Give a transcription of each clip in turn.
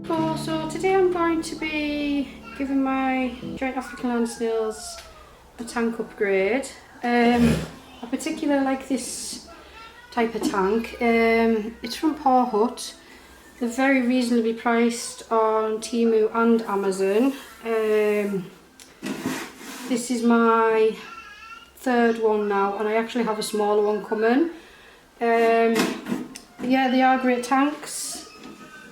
So today I'm going to be giving my giant African land snails a tank upgrade. I particularly like this type of tank. It's from Paw Hut. They're very reasonably priced on Temu and Amazon. This is my third one now, and I actually have a smaller one coming. Yeah, they are great tanks.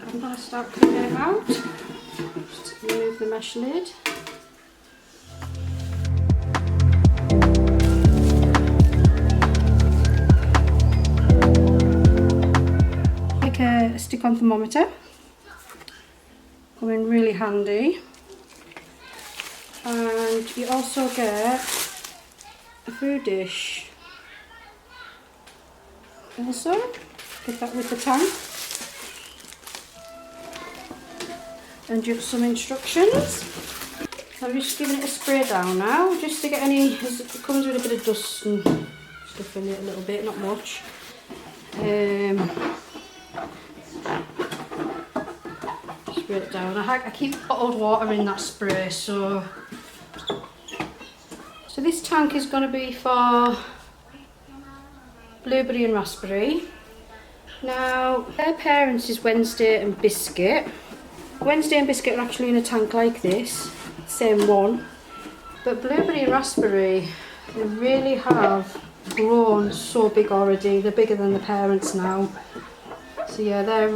I'm going to start cleaning it out. Just remove the mesh lid. Like a stick-on thermometer. Come in really handy. And you also get a food dish. Also, get that with the tank. And just some instructions. So I'm just giving it a spray down now, just to get any, it comes with a bit of dust and stuff in it a little bit, not much. Spray it down. I keep bottled water in that spray, so this tank is going to be for blueberry and raspberry. Now their parents is Wednesday and Biscuit. Wednesday and Biscuit are actually in a tank like this, same one, but blueberry and raspberry, they really have grown so big already. They're bigger than the parents now. So yeah, they're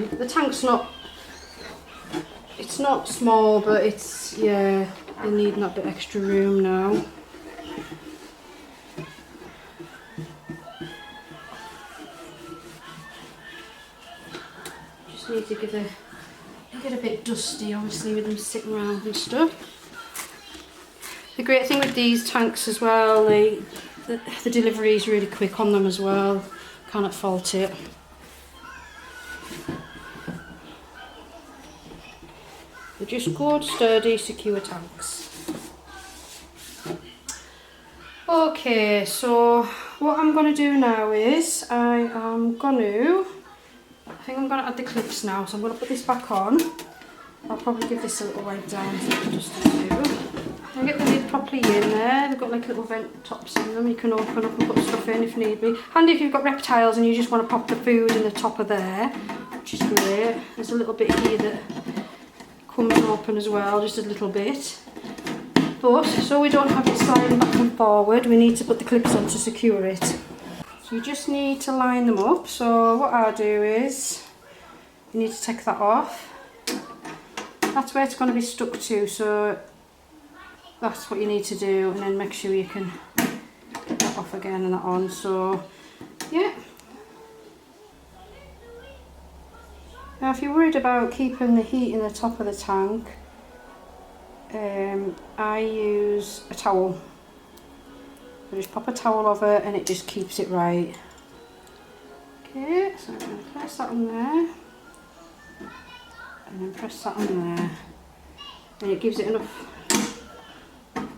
the tank's not, it's not small, but it's, yeah, they need that bit extra room now. Just need to give get a bit dusty, obviously, with them sitting around and stuff. The great thing with these tanks as well, the delivery is really quick on them as well. Cannot fault it. They're just good, sturdy, secure tanks. Okay, so what I'm going to do now is I think I'm going to add the clips now, so I'm going to put this back on. I'll probably give this a little wipe down just to do. I'll get the lid properly in there. They've got like little vent tops in them. You can open up and put stuff in if need be. Handy if you've got reptiles and you just want to pop the food in the top of there, which is great. There's a little bit here that comes open as well, just a little bit. But so we don't have it sliding back and forward, we need to put the clips on to secure it. So you just need to line them up. So what I'll do is, you need to take that off. That's where it's going to be stuck to, so that's what you need to do, and then make sure you can get that off again and that on. So yeah. Now if you're worried about keeping the heat in the top of the tank, I use a towel. I just pop a towel over and it just keeps it right. Okay, so I'm going to press that on there. And then press that on there. And it gives it enough. There we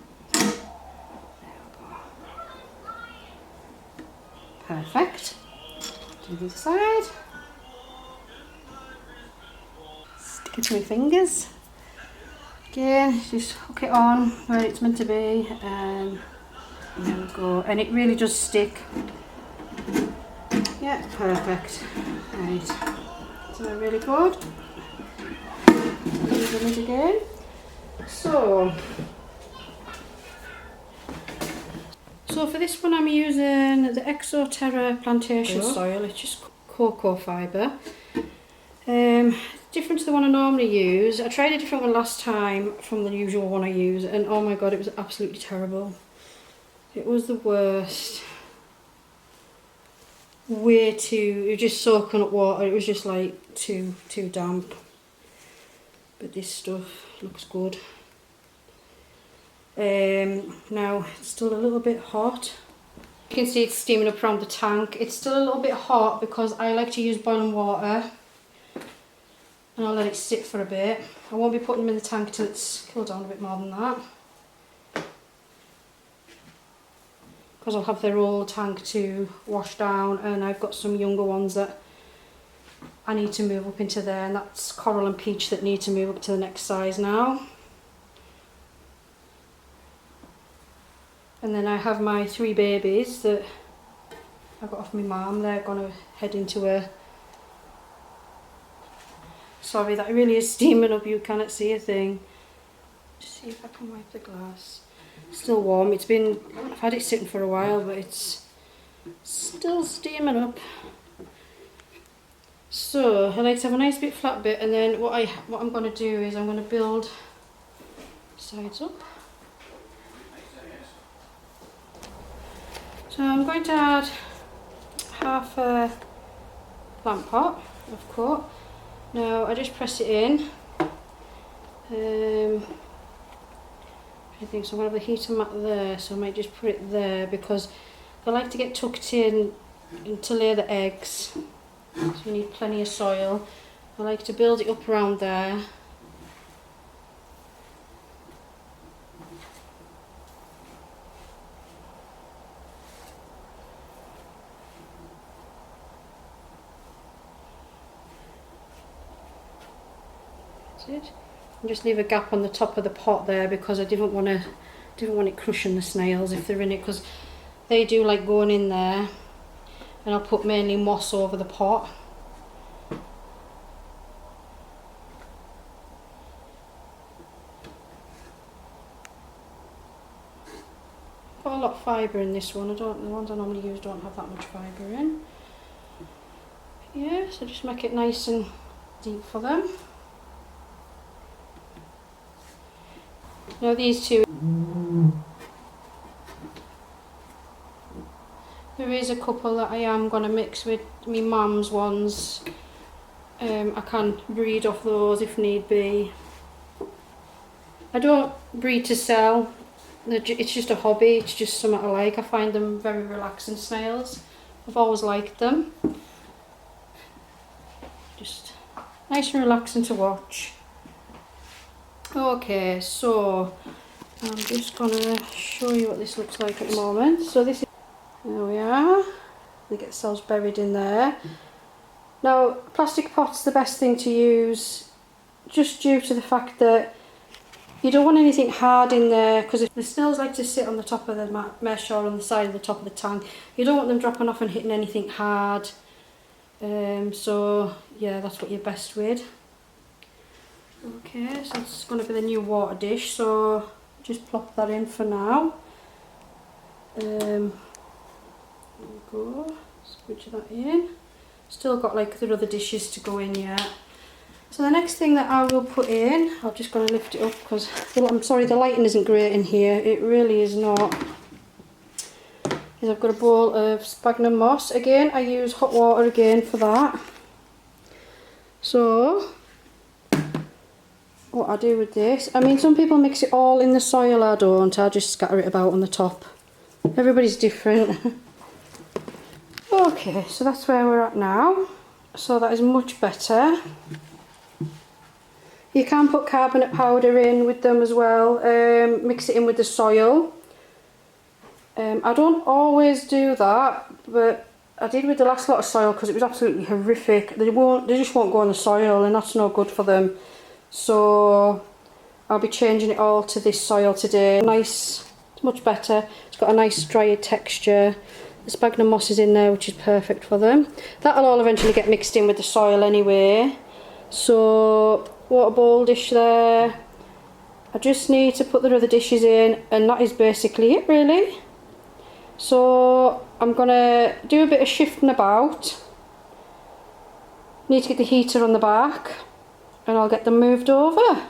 go. Perfect. Do the other side. Stick it to my fingers. Again, just hook it on where it's meant to be. There we go, and it really does stick. Yeah, perfect. Right, so really good. Use the lid again. So for this one I'm using the Exoterra plantation soil. It's just cocoa fibre. Different to the one I normally use. I tried a different one last time from the usual one I use, and oh my god, it was absolutely terrible. It was the worst. Way too, it was just soaking up water. It was just like too damp. But this stuff looks good. Now it's still a little bit hot. You can see it's steaming up around the tank. It's still a little bit hot because I like to use boiling water. And I'll let it sit for a bit. I won't be putting them in the tank till it's cooled down a bit more than that. Because I'll have their old tank to wash down, and I've got some younger ones that I need to move up into there, and that's coral and peach that need to move up to the next size now. And then I have my 3 babies that I got off my mum. They're going to head into a... Sorry, that really is steaming up, you cannot see a thing. Just see if I can wipe the glass. Still warm. It's been... I've had it sitting for a while, but it's still steaming up. So I like to have a nice big flat bit, and then what I'm going to do is I'm going to build sides up. So I'm going to add half a plant pot of cut. Now I just press it in. I think so. I'm going to have the heater mat there, so I might just put it there because I like to get tucked in to lay the eggs. So you need plenty of soil. I like to build it up around there. That's it. And just leave a gap on the top of the pot there because I didn't want it crushing the snails if they're in it, because they do like going in there. And I'll put mainly moss over the pot. Got a lot of fibre in this one. The ones I normally use don't have that much fibre in. Yeah, so just make it nice and deep for them. Now these two, there is a couple that I am going to mix with my mum's ones. I can breed off those if need be. I don't breed to sell, it's just a hobby, it's just something I like. I find them very relaxing snails. I've always liked them. Just nice and relaxing to watch. Okay, so I'm just going to show you what this looks like at the moment. So this is... There we are. They get themselves buried in there. Now, plastic pot's the best thing to use, just due to the fact that you don't want anything hard in there, because if the snails like to sit on the top of the mesh or on the side of the top of the tank, you don't want them dropping off and hitting anything hard. So yeah, that's what you're best with. Okay, so it's going to be the new water dish, so just plop that in for now. There we go, switch that in. Still got like the other dishes to go in yet. So the next thing that I will put in, I'm just going to lift it up because I'm sorry the lighting isn't great in here, it really is not. Is I've got a bowl of sphagnum moss. Again, I use hot water again for that. So what I do with this, I mean some people mix it all in the soil, I don't, I just scatter it about on the top. Everybody's different. Okay, so that's where we're at now. So that is much better. You can put carbonate powder in with them as well, mix it in with the soil. I don't always do that, but I did with the last lot of soil because it was absolutely horrific. They just won't go on the soil, and that's no good for them. So I'll be changing it all to this soil today. Nice, it's much better. It's got a nice drier texture. The sphagnum moss is in there, which is perfect for them. That'll all eventually get mixed in with the soil anyway. So water bowl dish there. I just need to put the other dishes in, and that is basically it really. So I'm gonna do a bit of shifting about. Need to get the heater on the back, and I'll get them moved over.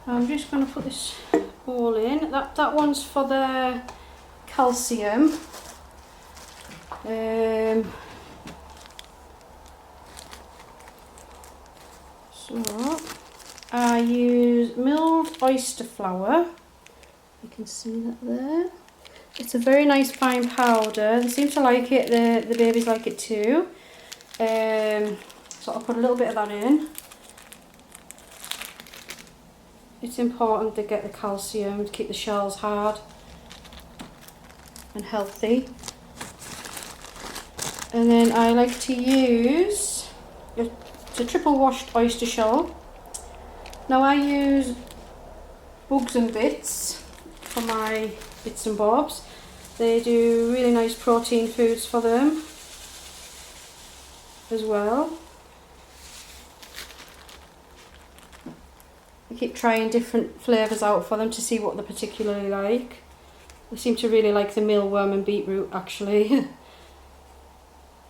I'm just going to put this bowl in. That one's for the calcium. So I use milled oyster flour. You can see that there. It's a very nice fine powder. They seem to like it. The babies like it too. So I'll put a little bit of that in. It's important to get the calcium to keep the shells hard and healthy. And then I like to use, it's a triple washed oyster shell. Now I use Bugs and Bits for my bits and bobs. They do really nice protein foods for them as well. I keep trying different flavours out for them to see what they particularly like. They seem to really like the mealworm and beetroot actually.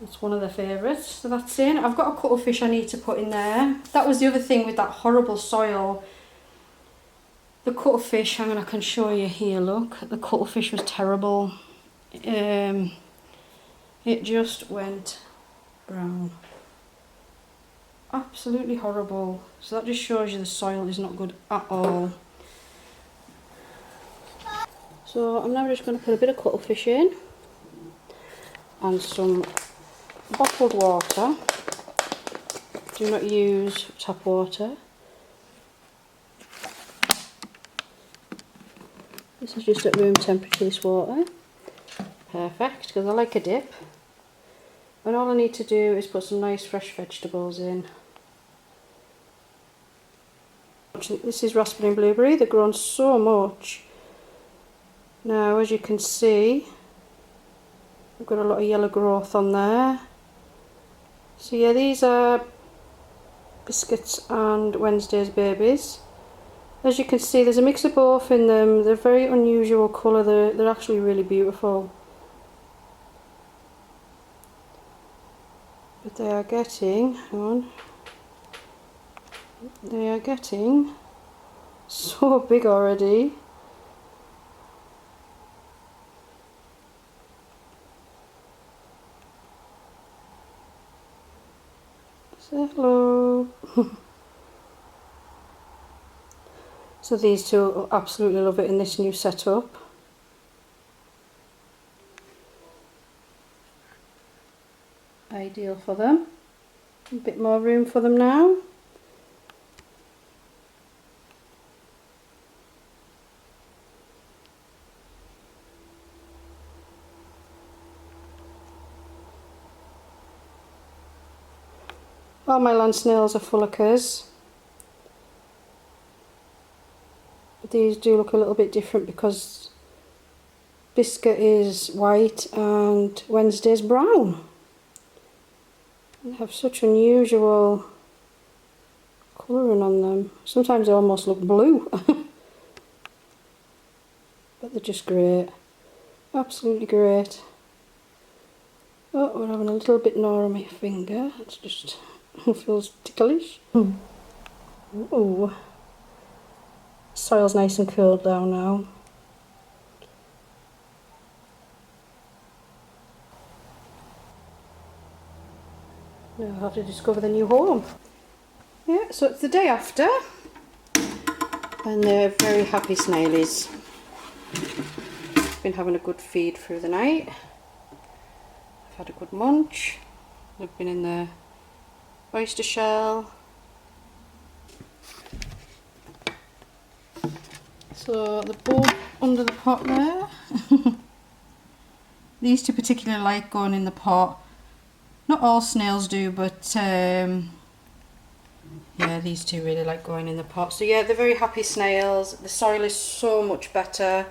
It's one of their favourites. So that's in. I've got a cuttlefish I need to put in there. That was the other thing with that horrible soil. The cuttlefish, hang on, I can show you here, look. The cuttlefish was terrible. It just went brown. Absolutely horrible. So that just shows you the soil is not good at all. So I'm now just going to put a bit of cuttlefish in and some bottled water. Do not use tap water. This is just at room temperature, this water. Perfect, because I like a dip. And all I need to do is put some nice fresh vegetables in. This is raspberry and blueberry. They've grown so much. Now, as you can see, I've got a lot of yellow growth on there. So yeah, these are biscuits and Wednesday's babies. As you can see, there's a mix of both in them. They're very unusual colour. They're actually really beautiful. But they are getting, hang on, they are getting so big already. Say hello. So these two absolutely love it in this new setup. Ideal for them. A bit more room for them now. All my land snails are Fullicers. But these do look a little bit different because Biscuit is white and Wednesday's brown. They have such unusual colouring on them. Sometimes they almost look blue. But they're just great. Absolutely great. Oh, we're having a little bit more on my finger. It's just feels ticklish. Ooh. Soil's nice and cooled down now. Now I'll have to discover the new home. Yeah, so it's the day after and they're very happy snailies. Been having a good feed through the night. I've had a good munch. They've been in the oyster shell. So the bulb under the pot there. These two particularly like going in the pot. Not all snails do, but yeah, these two really like going in the pot. So yeah, they're very happy snails. The soil is so much better.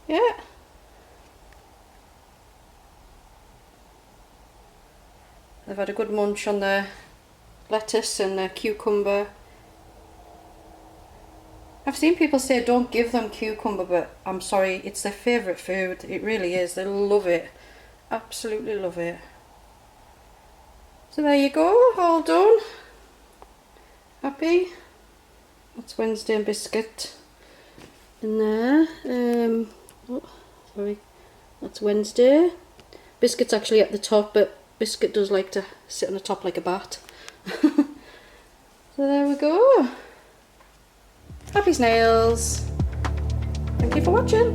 Yeah. They've had a good munch on the lettuce and the cucumber. I've seen people say don't give them cucumber, but I'm sorry, it's their favourite food. It really is. They love it. Absolutely love it. So there you go, all done. Happy? That's Wednesday and Biscuit in there. Oh, sorry, that's Wednesday. Biscuit's actually at the top, but Biscuit does like to sit on the top like a bat. So there we go. Happy snails. Thank you for watching.